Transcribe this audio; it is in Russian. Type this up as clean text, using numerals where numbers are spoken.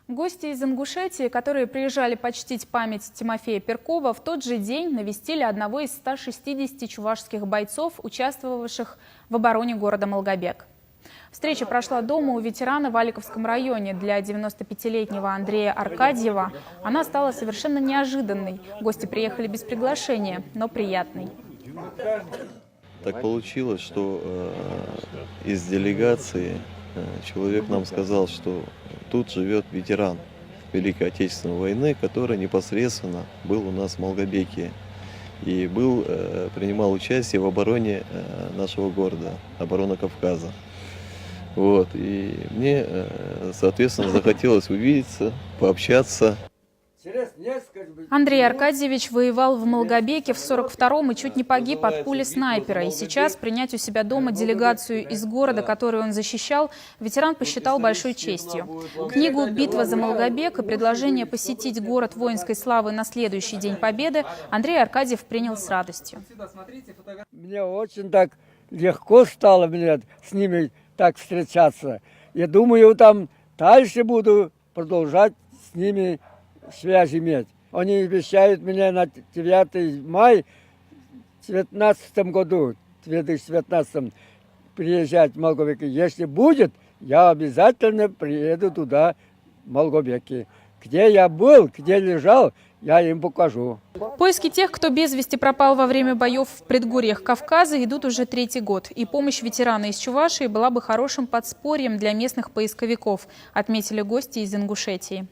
Гости из Ингушетии, которые приезжали почтить память Тимофея Перкова, в тот же день навестили одного из 160 чувашских бойцов, участвовавших в обороне города Малгобек. Встреча прошла дома у ветерана в Аликовском районе. Для 95-летнего Андрея Аркадьева она стала совершенно неожиданной. Гости приехали без приглашения, но приятной. Так получилось, что из делегации человек нам сказал, что тут живет ветеран Великой Отечественной войны, который непосредственно был у нас в Малгобеке и принимал участие в обороне нашего города, обороны Кавказа. Вот. И мне, соответственно, захотелось увидеться, пообщаться. Андрей Аркадьевич воевал в Малгобеке в 42-м и чуть не погиб от пули снайпера. И сейчас принять у себя дома делегацию из города, которую он защищал, ветеран посчитал большой честью. Книгу «Битва за Малгобек» и предложение посетить город воинской славы на следующий день Победы Андрей Аркадьев принял с радостью. Мне очень так легко стало с ними так встречаться. Я думаю, там дальше буду продолжать с ними связь иметь. Они обещают меня на 9 мая в 2019 году, 2019 приезжать в Малгобек. Если будет, я обязательно приеду туда, в Малгобеке. Где я был, где лежал, я им покажу. Поиски тех, кто без вести пропал во время боев в предгорьях Кавказа, идут уже 3-й год. И помощь ветерана из Чувашии была бы хорошим подспорьем для местных поисковиков, отметили гости из Ингушетии.